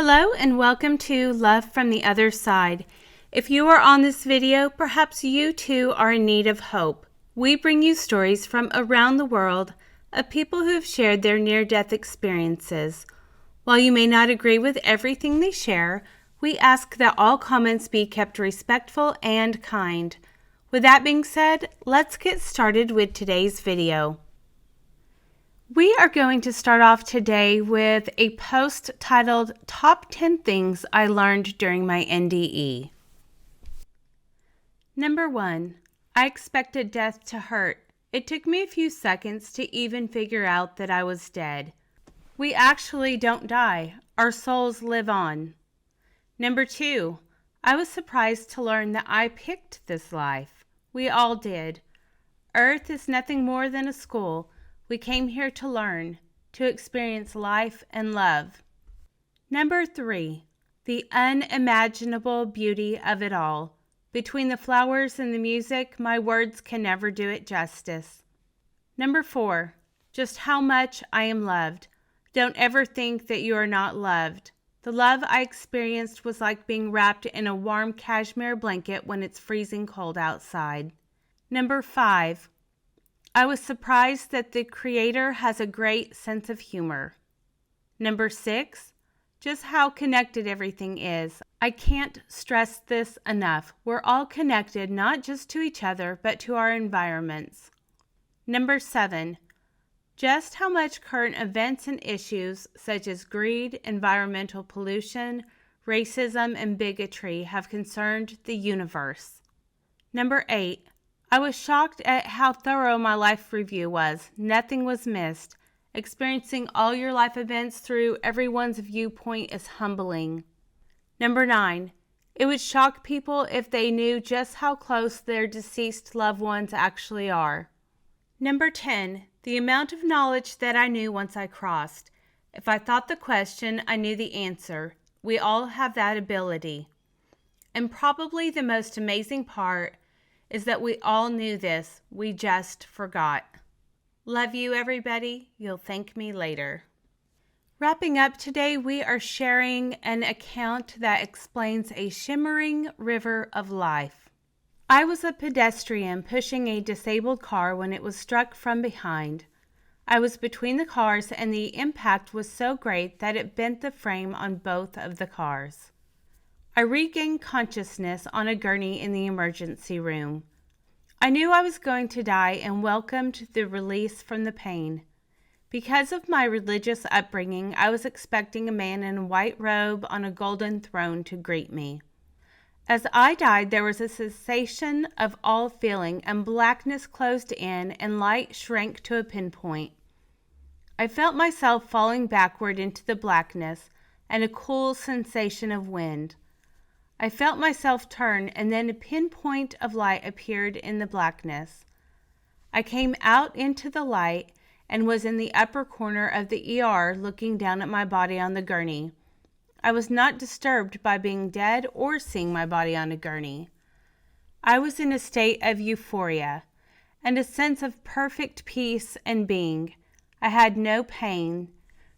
Hello and welcome to Love from the Other Side. If you are on this video, perhaps you too are in need of hope. We bring you stories from around the world of people who have shared their near-death experiences. While you may not agree with everything they share, we ask that all comments be kept respectful and kind. With that being said, let's get started with today's video. We are going to start off today with a post titled Top 10 Things I Learned During My NDE. Number 1. I expected death to hurt. It took me a few seconds to even figure out that I was dead. We actually don't die. Our souls live on. Number 2. I was surprised to learn that I picked this life. We all did. Earth is nothing more than a school. We came here to learn, to experience life and love. Number 3, the unimaginable beauty of it all. Between the flowers and the music, my words can never do it justice. Number 4, just how much I am loved. Don't ever think that you are not loved. The love I experienced was like being wrapped in a warm cashmere blanket when it's freezing cold outside. Number 5, I was surprised that the Creator has a great sense of humor. Number 6, just how connected everything is. I can't stress this enough. We're all connected, not just to each other, but to our environments. Number 7, just how much current events and issues such as greed, environmental pollution, racism, and bigotry have concerned the universe. Number 8, I was shocked at how thorough my life review was. Nothing was missed. Experiencing all your life events through everyone's viewpoint is humbling. Number 9, it would shock people if they knew just how close their deceased loved ones actually are. Number 10, the amount of knowledge that I knew once I crossed. If I thought the question, I knew the answer. We all have that ability. And probably the most amazing part is that we all knew this, we just forgot. Love you, everybody. You'll thank me later. Wrapping up today, we are sharing an account that explains a shimmering river of life. I was a pedestrian pushing a disabled car when it was struck from behind. I was between the cars and the impact was so great that it bent the frame on both of the cars. I regained consciousness on a gurney in the emergency room. I knew I was going to die and welcomed the release from the pain. Because of my religious upbringing, I was expecting a man in a white robe on a golden throne to greet me. As I died, there was a cessation of all feeling, and blackness closed in, and light shrank to a pinpoint. I felt myself falling backward into the blackness, and a cool sensation of wind. I felt myself turn, and then a pinpoint of light appeared in the blackness. I came out into the light and was in the upper corner of the ER looking down at my body on the gurney. I was not disturbed by being dead or seeing my body on a gurney. I was in a state of euphoria and a sense of perfect peace and being. I had no pain,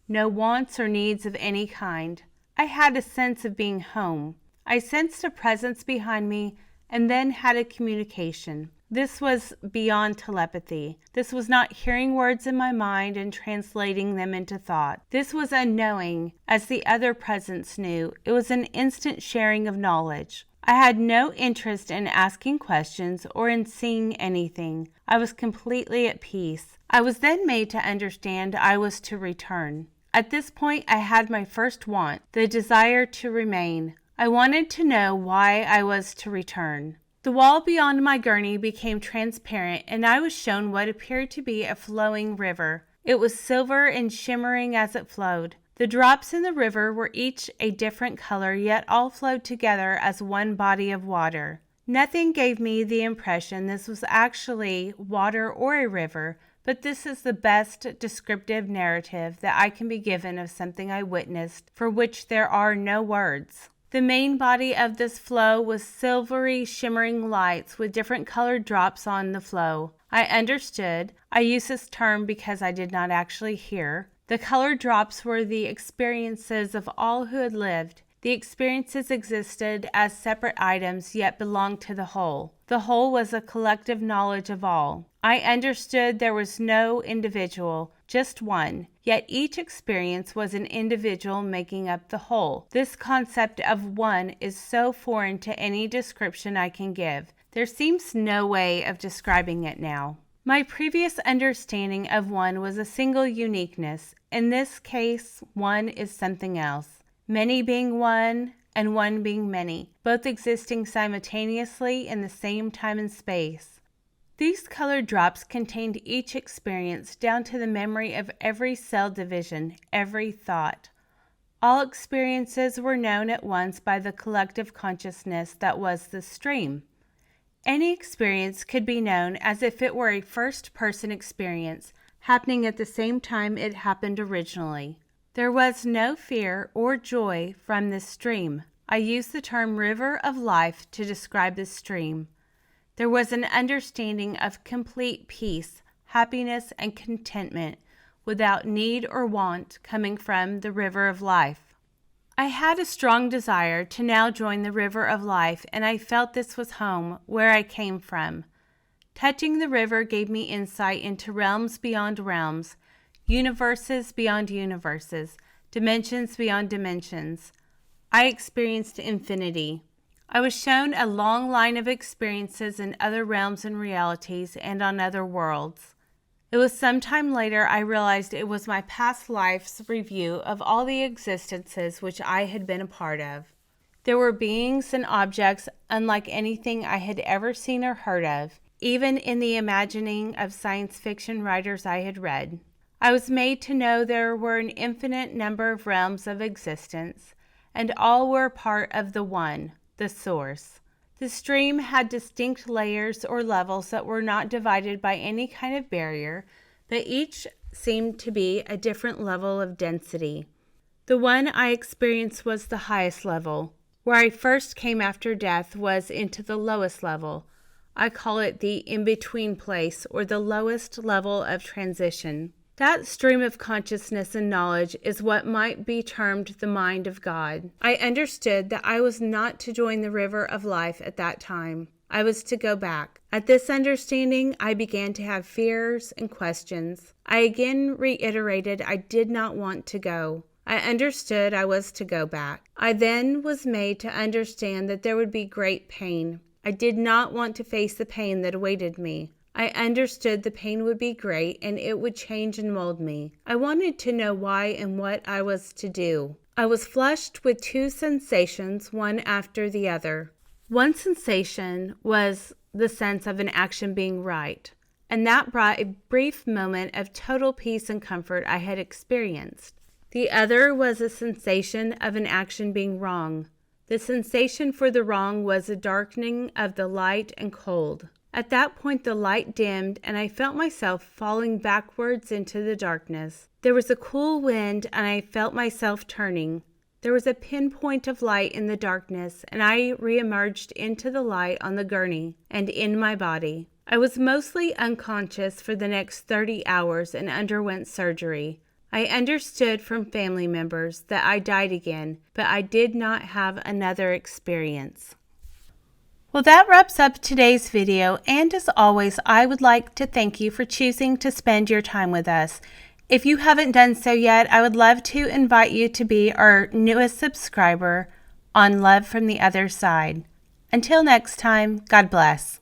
no wants or needs of any kind. I had a sense of being home. I sensed a presence behind me and then had a communication. This was beyond telepathy. This was not hearing words in my mind and translating them into thought. This was a knowing, as the other presence knew. It was an instant sharing of knowledge. I had no interest in asking questions or in seeing anything. I was completely at peace. I was then made to understand I was to return. At this point, I had my first want, the desire to remain. I wanted to know why I was to return. The wall beyond my gurney became transparent, and I was shown what appeared to be a flowing river. It was silver and shimmering as it flowed. The drops in the river were each a different color, yet all flowed together as one body of water. Nothing gave me the impression this was actually water or a river, but this is the best descriptive narrative that I can be given of something I witnessed for which there are no words. The main body of this flow was silvery, shimmering lights with different colored drops on the flow. I understood. I use this term because I did not actually hear. The colored drops were the experiences of all who had lived. The experiences existed as separate items, yet belonged to the whole. The whole was a collective knowledge of all. I understood there was no individual, just one, yet each experience was an individual making up the whole. This concept of one is so foreign to any description I can give. There seems no way of describing it now. My previous understanding of one was a single uniqueness. In this case, one is something else. Many being one, and one being many, both existing simultaneously in the same time and space. These colored drops contained each experience down to the memory of every cell division, every thought. All experiences were known at once by the collective consciousness that was the stream. Any experience could be known as if it were a first-person experience, happening at the same time it happened originally. There was no fear or joy from this stream. I use the term river of life to describe this stream. There was an understanding of complete peace, happiness, and contentment without need or want coming from the river of life. I had a strong desire to now join the river of life, and I felt this was home, where I came from. Touching the river gave me insight into realms beyond realms, universes beyond universes, dimensions beyond dimensions. I experienced infinity. I was shown a long line of experiences in other realms and realities and on other worlds. It was sometime later I realized it was my past life's review of all the existences which I had been a part of. There were beings and objects unlike anything I had ever seen or heard of, even in the imagining of science fiction writers I had read. I was made to know there were an infinite number of realms of existence, and all were part of the one, the source. The stream had distinct layers or levels that were not divided by any kind of barrier, but each seemed to be a different level of density. The one I experienced was the highest level. Where I first came after death was into the lowest level. I call it the in-between place, or the lowest level of transition. That stream of consciousness and knowledge is what might be termed the mind of God. I understood that I was not to join the river of life at that time. I was to go back. At this understanding, I began to have fears and questions. I again reiterated I did not want to go. I understood I was to go back. I then was made to understand that there would be great pain. I did not want to face the pain that awaited me. I understood the pain would be great and it would change and mold me. I wanted to know why and what I was to do. I was flushed with two sensations, one after the other. One sensation was the sense of an action being right, and that brought a brief moment of total peace and comfort I had experienced. The other was a sensation of an action being wrong. The sensation for the wrong was a darkening of the light and cold. At that point the light dimmed and I felt myself falling backwards into the darkness. There was a cool wind and I felt myself turning. There was a pinpoint of light in the darkness and I re-emerged into the light on the gurney and in my body. I was mostly unconscious for the next 30 hours and underwent surgery. I understood from family members that I died again, but I did not have another experience. Well, that wraps up today's video, and as always, I would like to thank you for choosing to spend your time with us. If you haven't done so yet, I would love to invite you to be our newest subscriber on Love from the Other Side. Until next time, God bless.